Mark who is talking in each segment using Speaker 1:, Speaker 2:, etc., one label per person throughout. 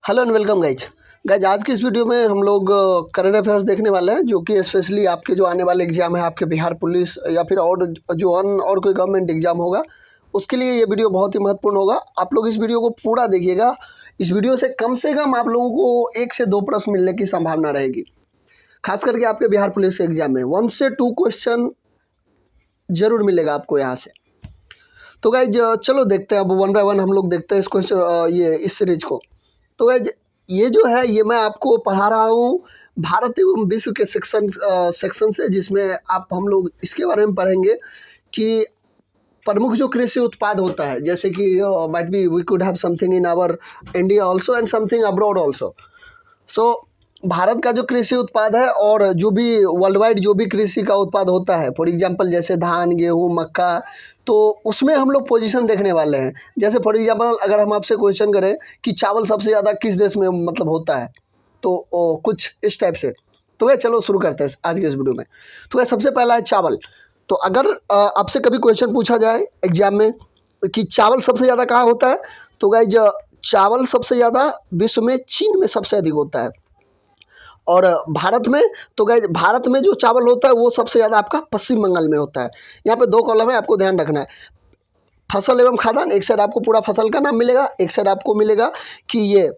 Speaker 1: Hello and welcome guys. आज की इस वीडियो में हम लोग करंट अफेयर्स देखने वाले हैं, जो कि स्पेशली आपके जो आने वाले एग्जाम है, आपके बिहार पुलिस या फिर और जो और कोई गवर्नमेंट एग्जाम होगा, उसके लिए ये वीडियो बहुत ही महत्वपूर्ण होगा। आप लोग इस वीडियो को पूरा देखिएगा। इस वीडियो से कम आप लोगों को 1 से 2 प्रश्न मिलने की संभावना रहेगी, खास करके आपके बिहार पुलिस के एग्जाम में 1 से 2 क्वेश्चन जरूर मिलेगा आपको यहाँ से। तो गाइज चलो देखते हैं, अब 1 बाय 1 हम लोग देखते हैं इस क्वेश्चन इस सीरीज को। तो गाइज ये जो है, ये मैं आपको पढ़ा रहा हूँ भारत एवं विश्व के सेक्शन से, जिसमें हम लोग इसके बारे में पढ़ेंगे कि प्रमुख जो कृषि उत्पाद होता है, जैसे कि might be we could have something in our India also and something abroad also. So Bharat का जो कृषि उत्पाद है और जो भी वर्ल्ड वाइड जो भी कृषि का उत्पाद होता है, फॉर एग्जांपल जैसे धान, गेहूँ, मक्का, तो उसमें हम लोग पोजीशन देखने वाले हैं। जैसे फॉर एग्जांपल अगर हम आपसे क्वेश्चन करें कि चावल सबसे ज़्यादा किस देश में मतलब होता है, तो कुछ इस टाइप से। तो क्या, चलो शुरू करते हैं आज के इस वीडियो में। तो क्या, सबसे पहला है चावल। तो अगर आपसे कभी क्वेश्चन पूछा जाए एग्जाम में कि चावल सबसे ज़्यादा कहाँ होता है, तो गाइज चावल सबसे ज़्यादा विश्व में चीन में सबसे अधिक होता है। और भारत में, तो गाइज भारत में जो चावल होता है वो सबसे ज़्यादा आपका पश्चिम बंगाल में होता है। यहाँ पे 2 कॉलम है, आपको ध्यान रखना है। फसल एवं खाद्यान्न, एक साइड आपको पूरा फसल का नाम मिलेगा, एक साइड आपको मिलेगा कि ये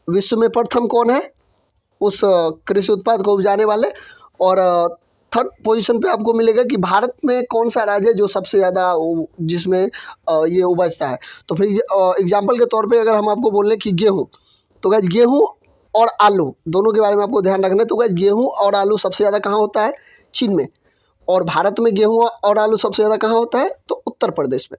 Speaker 1: विश्व में प्रथम कौन है उस कृषि उत्पाद को उपजाने वाले, और थर्ड पोजीशन पे आपको मिलेगा कि भारत में कौन सा राज्य है जो सबसे ज़्यादा जिसमें ये उपजता है। तो फिर एग्जाम्पल के तौर पे अगर हम आपको बोल रहे कि गेहूँ, तो गाइज गेहूँ और आलू दोनों के बारे में आपको ध्यान रखना है। तो गाइज गेहूँ और आलू सबसे ज़्यादा कहाँ होता है? चीन में। और भारत में गेहूँ और आलू सबसे ज़्यादा कहाँ होता है? तो उत्तर प्रदेश में।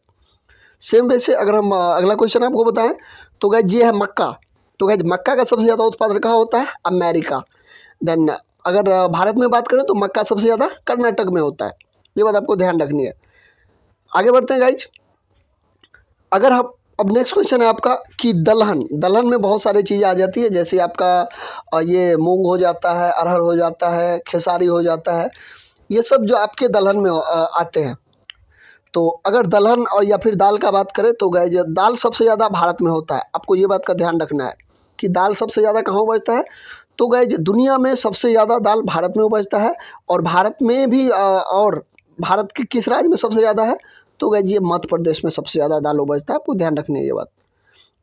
Speaker 1: सेम वैसे अगर हम अगला क्वेश्चन आपको बताएं, तो गाइज ये है मक्का। तो गाइज मक्का का सबसे ज़्यादा उत्पादन कहाँ होता है? अमेरिका। देन अगर भारत में बात करें तो मक्का सबसे ज़्यादा कर्नाटक में होता है। ये बात आपको ध्यान रखनी है। आगे बढ़ते हैं गाइज। अगर हम अब नेक्स्ट क्वेश्चन है आपका कि दलहन। दलहन में बहुत सारी चीज़ें आ जाती है, जैसे आपका ये मूंग हो जाता है, अरहर हो जाता है, खेसारी हो जाता है, ये सब जो आपके दलहन में आते हैं। तो अगर दलहन और या फिर दाल का बात करें, तो गाइज दाल सबसे ज़्यादा भारत में होता है। आपको ये बात का ध्यान रखना है कि दाल सबसे ज़्यादा कहाँ उपजता है। तो गाइज दुनिया में सबसे ज़्यादा दाल भारत में उपजता है, और भारत में भी और भारत के किस राज्य में सबसे ज़्यादा है? तो गाइज ये मध्य प्रदेश में सबसे ज़्यादा दाल उपजता है। आपको ध्यान रखनी है ये बात।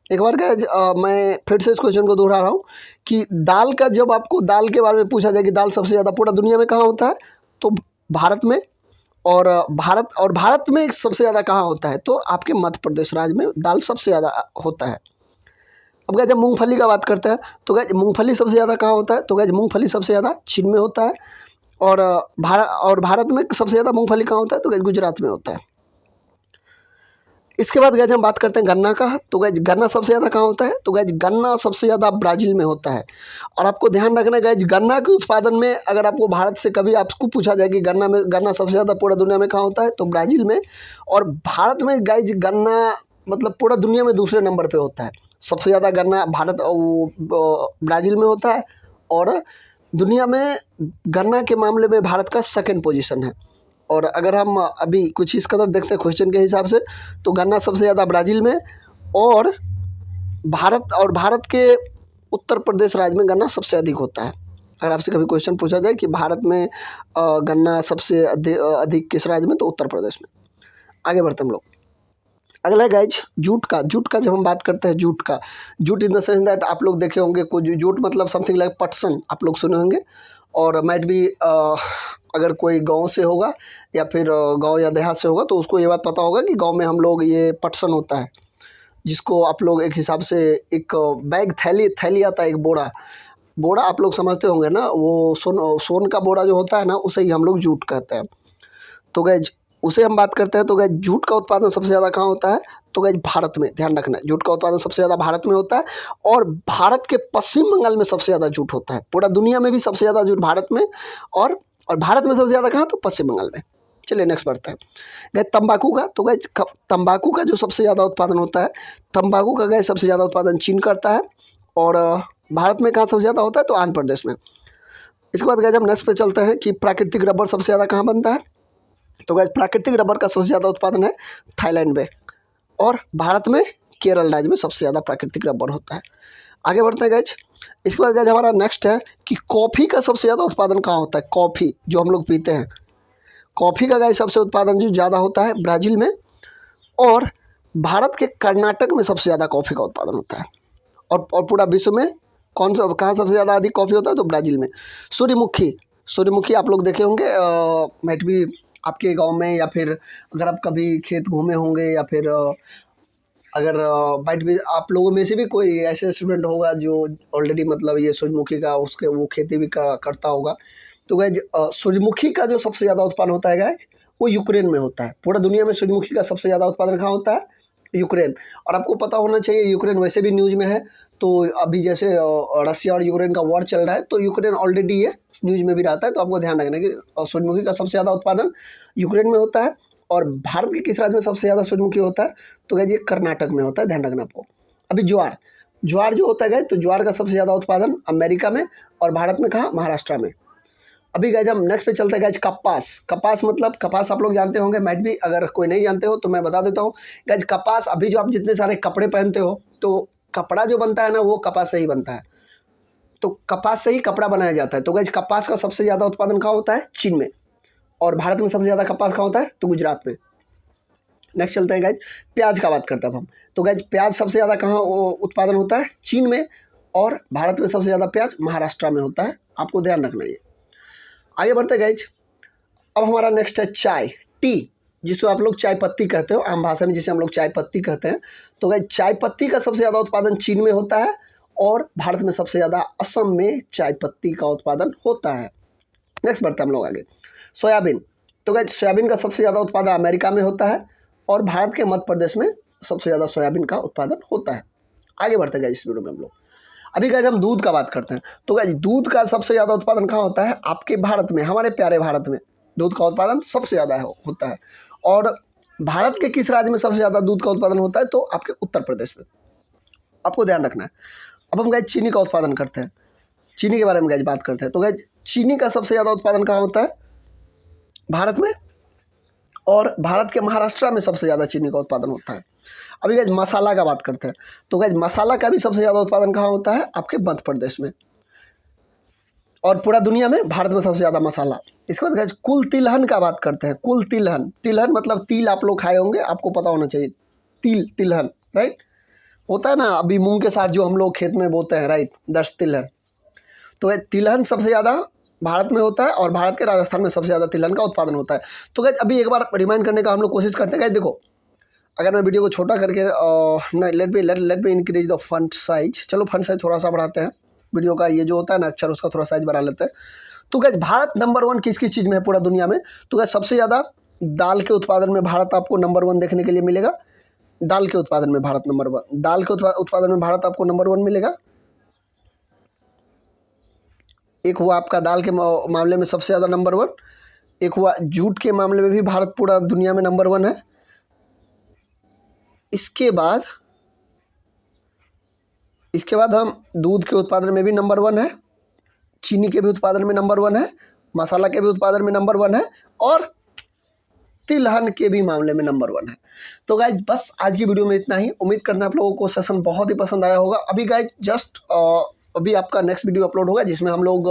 Speaker 1: एक बार गाइज मैं फिर से इस क्वेश्चन को दोहरा रहा हूँ कि दाल का, जब आपको दाल के बारे में पूछा जाए कि दाल सबसे ज़्यादा पूरा दुनिया में कहाँ होता है, तो भारत में। और भारत में सबसे ज़्यादा कहाँ होता है? तो आपके मध्य प्रदेश राज्य में दाल सबसे ज़्यादा होता है। अब गाइज जब मूंगफली का बात करते हैं, तो गाइज मूंगफली सबसे ज़्यादा कहाँ होता है? तो गाइज मूंगफली सबसे ज़्यादा चीन में होता है। और भारत में सबसे ज़्यादा मूंगफली कहाँ होता है? तो गाइज गुजरात में होता है। इसके बाद गाइज हम बात करते हैं गन्ना का। तो गाइज गन्ना सबसे ज़्यादा कहाँ होता है? तो गाइज गन्ना सबसे ज़्यादा ब्राज़ील में होता है। और आपको ध्यान रखना है गाइज, गन्ना के उत्पादन में अगर आपको भारत से कभी आपको पूछा जाए कि गन्ना सबसे ज़्यादा पूरा दुनिया में कहाँ होता है, तो ब्राज़ील में। और भारत में गाइज गन्ना मतलब पूरा दुनिया में दूसरे नंबर पे होता है। सबसे ज़्यादा गन्ना ब्राज़ील में होता है, और दुनिया में गन्ना के मामले में भारत का सेकेंड पोजीशन है। और अगर हम अभी कुछ इस कदर देखते हैं क्वेश्चन के हिसाब से, तो गन्ना सबसे ज़्यादा ब्राज़ील में, और भारत के उत्तर प्रदेश राज्य में गन्ना सबसे अधिक होता है। अगर आपसे कभी क्वेश्चन पूछा जाए कि भारत में गन्ना सबसे अधिक किस राज्य में, तो उत्तर प्रदेश में। आगे बढ़ते हम लोग। अगला है गाइज जूट का। जूट का जब हम बात करते हैं, jute in the sense that आप लोग देखे होंगे कुछ जूट मतलब समथिंग लाइक पटसन, आप लोग सुने होंगे। और माइट भी अगर कोई गांव से होगा या फिर गांव या देहात से होगा, तो उसको ये बात पता होगा कि गांव में हम लोग ये पटसन होता है, जिसको आप लोग एक हिसाब से एक बैग थैली आता है, एक बोरा आप लोग समझते होंगे ना, वो सोन का बोरा जो होता है ना, उसे ही हम लोग जूट कहते हैं। तो गैज उसे हम बात करते हैं। तो गैज जूट का उत्पादन सबसे ज़्यादा कहाँ होता है? तो गैज भारत में। ध्यान रखना है, जूट का उत्पादन सबसे ज़्यादा भारत में होता है, और भारत के पश्चिम बंगाल में सबसे ज़्यादा जूट होता है। पूरा दुनिया में भी सबसे ज़्यादा जूट भारत में, और भारत में सबसे ज़्यादा कहाँ? तो पश्चिम बंगाल में। चलिए नेक्स्ट बढ़ते हैं। गैज तंबाकू का। तो गैज तंबाकू का जो सबसे ज़्यादा उत्पादन होता है, तंबाकू का गैज सबसे ज़्यादा उत्पादन चीन करता है। और भारत में कहाँ सबसे ज़्यादा होता है? तो आंध्र प्रदेश में। इसके बाद गैज हम नेक्स्ट पे चलते हैं कि प्राकृतिक रबर सबसे ज़्यादा कहाँ बनता है। तो गाइज प्राकृतिक रबर का सबसे ज़्यादा उत्पादन है थाईलैंड में, और भारत में केरल राज्य में सबसे ज़्यादा प्राकृतिक रबर होता है। आगे बढ़ते हैं गाइज। इसके बाद गाइज हमारा नेक्स्ट है कि कॉफ़ी का सबसे ज़्यादा उत्पादन कहाँ होता है। कॉफ़ी जो हम लोग पीते हैं, कॉफ़ी का गाइज सबसे उत्पादन जो ज़्यादा होता है ब्राज़ील में, और भारत के कर्नाटक में सबसे ज़्यादा कॉफ़ी का उत्पादन होता है। और पूरा विश्व में कहाँ सबसे ज़्यादा अधिक कॉफ़ी होता है, तो ब्राज़ील में। सूर्यमुखी आप लोग देखे होंगे, माइट भी आपके गांव में, या फिर अगर आप कभी खेत घूमे होंगे, या फिर अगर माइट भी आप लोगों में से भी कोई ऐसे स्टूडेंट होगा जो ऑलरेडी मतलब ये सूर्यमुखी का उसके वो खेती भी करता होगा। तो गाइज सूर्यमुखी का जो सबसे ज़्यादा उत्पादन होता है गाइज, वो यूक्रेन में होता है। पूरा दुनिया में सूर्यमुखी का सबसे ज़्यादा उत्पादन कहाँ होता है, यूक्रेन। और आपको पता होना चाहिए यूक्रेन वैसे भी न्यूज़ में है। तो अभी जैसे रसिया और यूक्रेन का वॉर चल रहा है, तो यूक्रेन ऑलरेडी ये न्यूज़ में भी रहता है। तो आपको ध्यान रखना है कि सूर्यमुखी का सबसे ज़्यादा उत्पादन यूक्रेन में होता है। और भारत के किस राज्य में सबसे ज़्यादा सूर्यमुखी होता है, तो गाइज ये कर्नाटक में होता है, ध्यान रखना आपको। अभी ज्वार जो होता है गाइज, तो ज्वार का सबसे ज़्यादा उत्पादन अमेरिका में, और भारत में कहाँ, महाराष्ट्र में। अभी गाइज हम नेक्स्ट पे चलते हैं गाइज, कपास मतलब कपास आप लोग जानते होंगे, मैट भी अगर कोई नहीं जानते हो तो मैं बता देता हूँ गाइज। कपास अभी जो आप जितने सारे कपड़े पहनते हो, तो कपड़ा जो बनता है ना, वो कपास से ही बनता है। तो कपास से ही कपड़ा बनाया जाता है। तो गाइज कपास का सबसे ज़्यादा उत्पादन कहाँ होता है, चीन में। और भारत में सबसे ज़्यादा कपास कहाँ होता है, तो गुजरात में। नेक्स्ट चलते हैं गाइज, प्याज का बात करते हैं अब हम। तो गाइज प्याज सबसे ज़्यादा कहाँ उत्पादन होता है, चीन में। और भारत में सबसे ज़्यादा प्याज महाराष्ट्र में होता है, आपको ध्यान रखना है। आगे बढ़ते हैं गाइज। अब हमारा नेक्स्ट है चाय, टी, जिसको आप लोग चाय पत्ती कहते हो, आम भाषा में जिसे हम लोग चाय पत्ती कहते हैं। तो गाइज चाय पत्ती का सबसे ज़्यादा उत्पादन चीन में होता है, और भारत में सबसे ज़्यादा असम में चाय पत्ती का उत्पादन होता है। नेक्स्ट बढ़ते हैं हम लोग आगे, सोयाबीन। तो गाइज सोयाबीन का सबसे ज़्यादा उत्पादन अमेरिका में होता है, और भारत के मध्य प्रदेश में सबसे ज़्यादा सोयाबीन का उत्पादन होता है। आगे बढ़ते हैं गाइज इस वीडियो में हम लोग। अभी गाइज हम दूध का बात करते हैं। तो गाइज दूध का सबसे ज़्यादा उत्पादन कहाँ होता है, आपके भारत में, हमारे प्यारे भारत में दूध का उत्पादन सबसे ज़्यादा होता है। और भारत के किस राज्य में सबसे ज़्यादा दूध का उत्पादन होता है, तो आपके उत्तर प्रदेश में, आपको ध्यान रखना है। अब हम गाइज चीनी का उत्पादन करते हैं, चीनी के बारे में गाइज बात करते हैं। तो गाइज चीनी का सबसे ज़्यादा उत्पादन कहाँ होता है, भारत में। और भारत के महाराष्ट्र में सबसे ज़्यादा चीनी का उत्पादन होता है। अभी गाइज मसाला का बात करते हैं। तो गाइज मसाला का भी सबसे ज़्यादा उत्पादन कहाँ होता है, आपके मध्य प्रदेश में। और पूरा दुनिया में भारत में सबसे ज़्यादा मसाला। इसके बाद गाइज कुल तिलहन का बात करते हैं। कुल तिलहन मतलब तिल आप लोग खाए होंगे, आपको पता होना चाहिए। तिलहन राइट होता है ना, अभी मूंग के साथ जो हम लोग खेत में बोते हैं, राइट, दस तिलहन। तो गाइज तिलहन सबसे ज़्यादा भारत में होता है, और भारत के राजस्थान में सबसे ज़्यादा तिलहन का उत्पादन होता है। तो गाइज अभी एक बार रिमाइंड करने का हम लोग कोशिश करते हैं। गाइज देखो, अगर मैं वीडियो को छोटा करके let me increase the font size, चलो फंट साइज थोड़ा सा बढ़ाते हैं। वीडियो का ये जो होता है ना अक्षर, उसका थोड़ा साइज बढ़ा लेते हैं। तो गाइज भारत नंबर 1 किस किस चीज़ में है पूरा दुनिया में, तो गाइज सबसे ज़्यादा दाल के उत्पादन में भारत आपको नंबर 1 देखने के लिए मिलेगा। दाल के उत्पादन में भारत नंबर 1, दाल के उत्पादन में भारत आपको नंबर 1 मिलेगा। एक हुआ आपका दाल के मामले में सबसे ज़्यादा नंबर 1, एक हुआ जूट के मामले में भी भारत पूरा दुनिया में नंबर 1 है। इसके बाद हम दूध के उत्पादन में भी नंबर 1 है, चीनी के भी उत्पादन में नंबर 1 है, मसाला के भी उत्पादन में नंबर 1 है, और तिलहन के भी मामले में नंबर 1 है। तो गाइज बस आज की वीडियो में इतना ही। उम्मीद करना आप लोगों को सेशन बहुत ही पसंद आया होगा। अभी गाइज जस्ट अभी आपका नेक्स्ट वीडियो अपलोड होगा, जिसमें हम लोग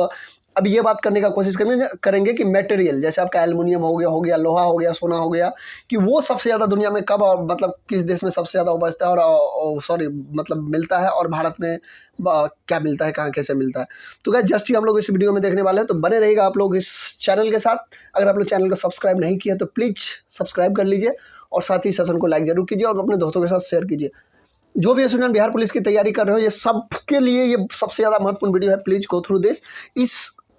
Speaker 1: अभी ये बात करने का कोशिश करेंगे कि मटेरियल जैसे आपका एल्युमिनियम हो गया, लोहा हो गया, सोना हो गया, कि वो सबसे ज़्यादा दुनिया में कब और मतलब किस देश में सबसे ज़्यादा उपजता है, और सॉरी मतलब मिलता है, और भारत में क्या मिलता है, कहाँ कैसे मिलता है। तो गाइस जस्ट ही हम लोग इस वीडियो में देखने वाले हैं। तो बने रहिएगा आप लोग इस चैनल के साथ। अगर आप लोग चैनल को सब्सक्राइब नहीं किया तो प्लीज़ सब्सक्राइब कर लीजिए, और साथ ही सेशन को लाइक जरूर कीजिए, और अपने दोस्तों के साथ शेयर कीजिए। जो भी स्टूडेंट बिहार पुलिस की तैयारी कर रहे हो, ये सबके लिए ये सबसे ज़्यादा महत्वपूर्ण वीडियो है। Please go through this.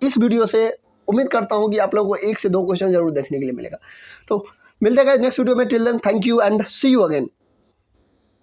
Speaker 1: इस वीडियो से उम्मीद करता हूँ कि आप लोगों को 1 से 2 क्वेश्चन जरूर देखने के लिए मिलेगा। तो मिलते हैं नेक्स्ट वीडियो में। Till then thank you and see you again.